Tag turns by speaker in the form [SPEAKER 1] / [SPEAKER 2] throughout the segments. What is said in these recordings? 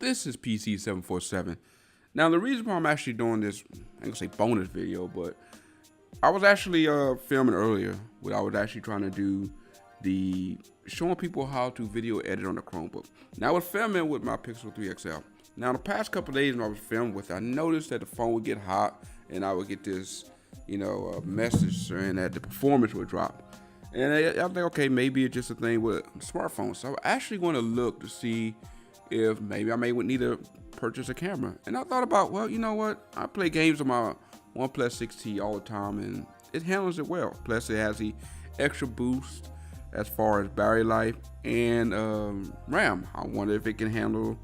[SPEAKER 1] This is PC747. Now, the reason why I'm actually doing this, I ain't gonna say bonus video, but I was actually filming earlier where I was actually trying to do the showing people how to video edit on the Chromebook. Now, I was filming with my Pixel 3 XL. Now, the past couple of days when I was filming with it, I noticed that the phone would get hot and I would get this, message saying that the performance would drop. And I was like, okay, maybe it's just a thing with smartphones. So I'm actually going to look to see if maybe I would need to purchase a camera. And I thought about, well, you know what? I play games on my OnePlus 6T all the time, and it handles it well. Plus, it has the extra boost as far as battery life and RAM. I wonder if it can handle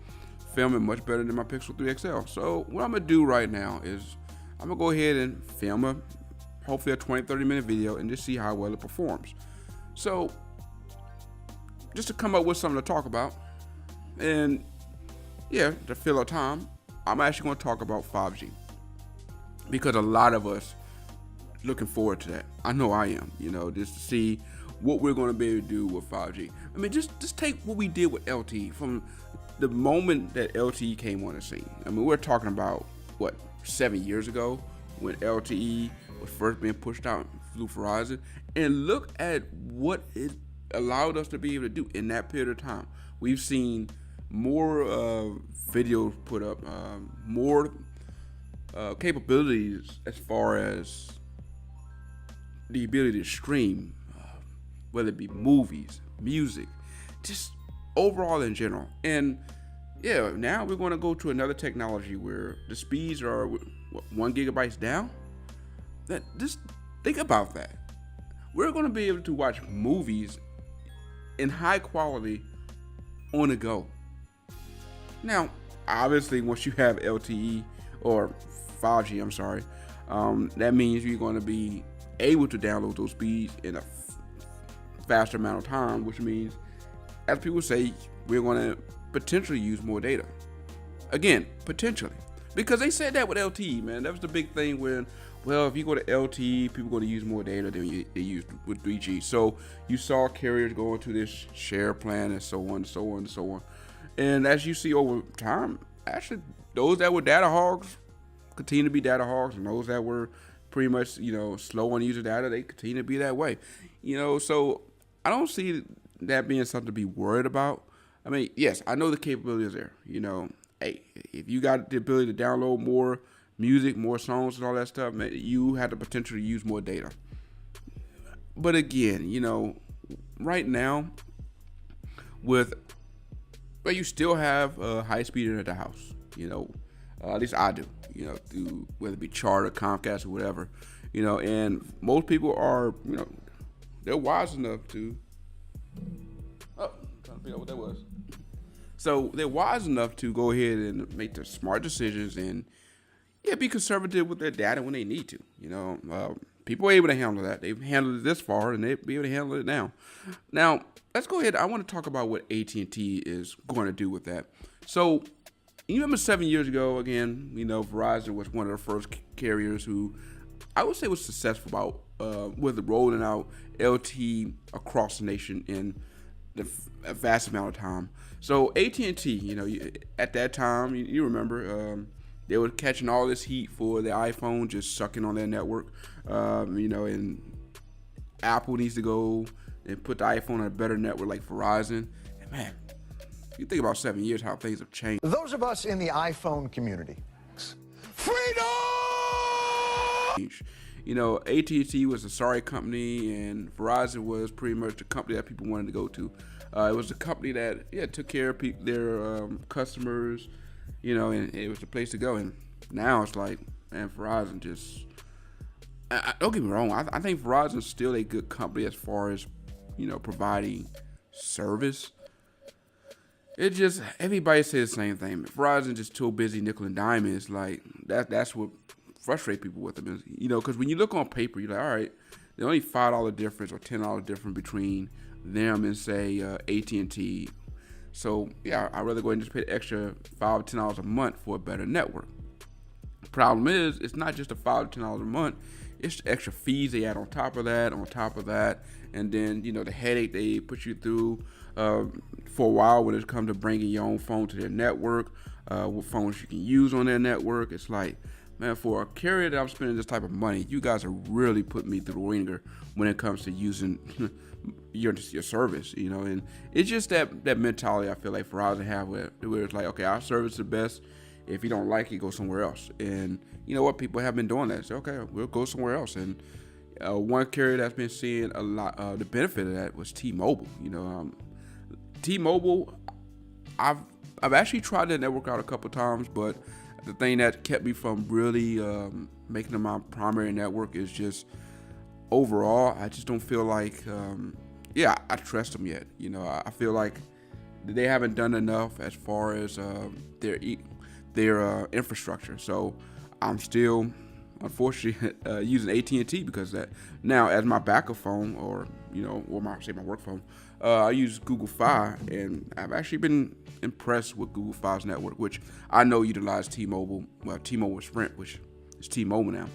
[SPEAKER 1] filming much better than my Pixel 3 XL. So what I'm gonna do right now is I'm gonna go ahead and film hopefully a 20-30 minute video and just see how well it performs. So just to come up with something to talk about, and yeah, to fill our time, I'm actually going to talk about 5G because a lot of us looking forward to that. I know I am, just to see what we're going to be able to do with 5G. I mean, just take what we did with LTE from the moment that LTE came on the scene. I mean, we're talking about 7 years ago when LTE was first being pushed out through Verizon, and look at what it allowed us to be able to do in that period of time. We've seen more videos put up, more capabilities as far as the ability to stream, whether it be movies, music, just overall in general. And yeah, now we're going to go to another technology where the speeds are 1 gigabyte down. Just think about that. We're going to be able to watch movies in high quality on the go. Now, obviously, once you have LTE or 5G, that means you're going to be able to download those speeds in a faster amount of time, which means, as people say, we're going to potentially use more data. Again, potentially. Because they said that with LTE, man. That was the big thing when, if you go to LTE, people are going to use more data than they used with 3G. So you saw carriers go into this share plan and so on, so on, so on. And as you see over time, actually, those that were data hogs continue to be data hogs, and those that were pretty much, slow on using data, they continue to be that way. So I don't see that being something to be worried about. I mean, yes, I know the capability is there. Hey, if you got the ability to download more music, more songs and all that stuff, man, you have the potential to use more data. But again, right now, you still have high-speed internet at the house. At least I do. Through whether it be Charter, Comcast, or whatever. And most people are, they're wise enough to. Oh, I'm trying to figure out what that was. So they're wise enough to go ahead and make the smart decisions and be conservative with their data when they need to. People are able to handle that. They've handled it this far, and they'll be able to handle it now. Now, let's go ahead. I want to talk about what At&t is going to do with that. So, you remember 7 years ago, again, Verizon was one of the first carriers who I would say was successful with rolling out LTE across the nation in a vast amount of time. So At&t, at that time, you remember, they were catching all this heat for the iPhone just sucking on their network, and Apple needs to go and put the iPhone on a better network like Verizon. And man, you think about 7 years, how things have changed.
[SPEAKER 2] Those of us in the iPhone community, freedom!
[SPEAKER 1] At&t was a sorry company, and Verizon was pretty much the company that people wanted to go to. It was a company that took care of their customers, and it was the place to go. And now it's like, man, Verizon just. Don't get me wrong. I think Verizon is still a good company as far as, providing service. It just, everybody says the same thing. Verizon just too busy nickel and diming. It's like, that's what frustrates people with them. Because when you look on paper, you're like, all right, there's only $5 difference or $10 difference between them and, say, At&t. So, yeah, I'd rather go ahead and just pay the extra $5 to $10 a month for a better network. Problem is, it's not just a $5 to $10 a month. it's extra fees they add on top of that, and then the headache they put you through for a while when it comes to bringing your own phone to their network, what phones you can use on their network. It's like, man, for a carrier that I'm spending this type of money, you guys are really putting me through the ringer when it comes to using your service, and it's just that mentality I feel like Verizon have where it's like, okay, our service is the best. If you don't like it, go somewhere else. And you know what? People have been doing that. So, okay, we'll go somewhere else. And one carrier that's been seeing a lot, the benefit of that was T-Mobile. T-Mobile, I've actually tried that network out a couple times, but the thing that kept me from really making them my primary network is just overall, I just don't feel like, I trust them yet. I feel like they haven't done enough as far as their infrastructure. So I'm still, unfortunately, using AT&T because of that. Now, as my backup phone, or my work phone, I use Google Fi, and I've actually been impressed with Google Fi's network, which I know utilize T-Mobile. Well, T-Mobile Sprint, which is T-Mobile now.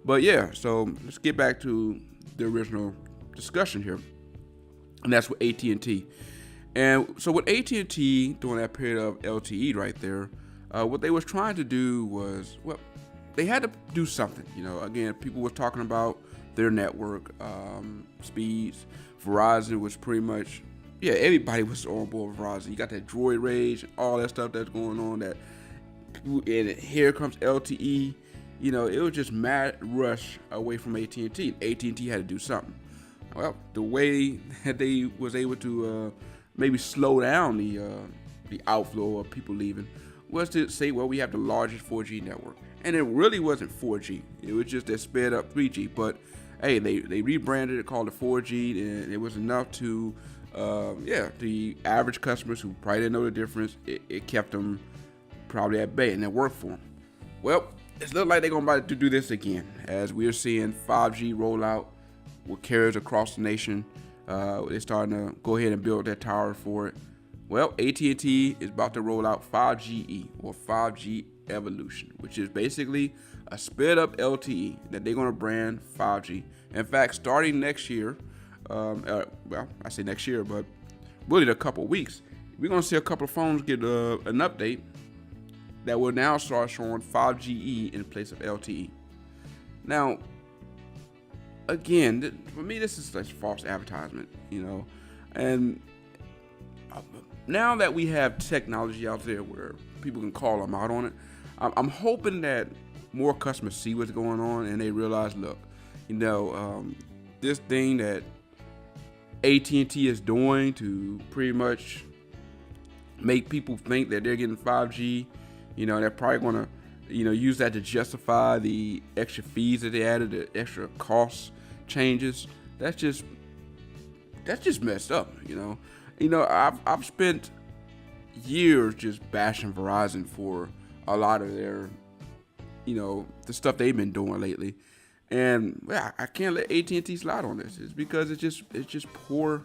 [SPEAKER 1] But yeah, so let's get back to the original discussion here, and that's with AT&T. And so with AT&T during that period of LTE right there, what they was trying to do was, well, they had to do something. Again, people were talking about their network speeds. Verizon was pretty much, everybody was on board with Verizon. You got that droid rage, all that stuff that's going on. And here comes LTE. It was just mad rush away from AT&T. AT&T had to do something. Well, the way that they was able to maybe slow down the outflow of people leaving was to say, well, we have the largest 4G network. And it really wasn't 4G. It was just a sped up 3G. But hey, they rebranded it, called it 4G, and it was enough to, the average customers who probably didn't know the difference, it kept them probably at bay, and it worked for them. Well, it looks like they're going to do this again, as we're seeing 5G roll out with carriers across the nation. They're starting to go ahead and build their tower for it. Well, AT&T is about to roll out 5GE, or 5G Evolution, which is basically a sped up LTE that they're going to brand 5G. In fact, starting next year, I say next year, but really in a couple weeks, we're going to see a couple of phones get an update that will now start showing 5GE in place of LTE. Now, again, for me, this is such false advertisement, and now that we have technology out there where people can call them out on it, I'm hoping that more customers see what's going on and they realize, look, this thing that AT&T is doing to pretty much make people think that they're getting 5G, they're probably going to, use that to justify the extra fees that they added, the extra cost changes. That's just messed up, I've spent years just bashing Verizon for a lot of their, the stuff they've been doing lately, and I can't let AT&T slide on this. It's because it's just poor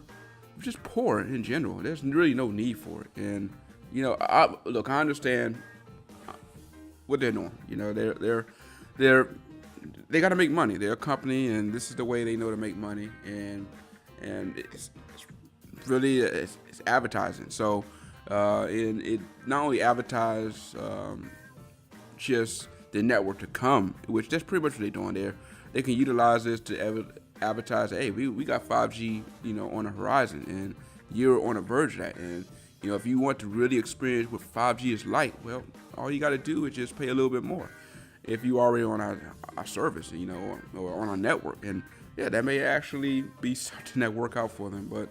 [SPEAKER 1] in general. There's really no need for it, and I understand what they're doing. They got to make money. They're a company, and this is the way they know to make money, and it's really it's advertising. So and it not only advertise just the network to come, which that's pretty much what they're doing there. They can utilize this to advertise, hey, we got 5G, on the horizon, and you're on the verge of that. And if you want to really experience what 5G is like, well, all you got to do is just pay a little bit more. If you already on our service, or on our network, and that may actually be something that work out for them. But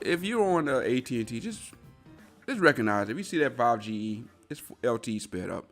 [SPEAKER 1] if you're on AT&T, just recognize if you see that 5G, it's LTE sped up.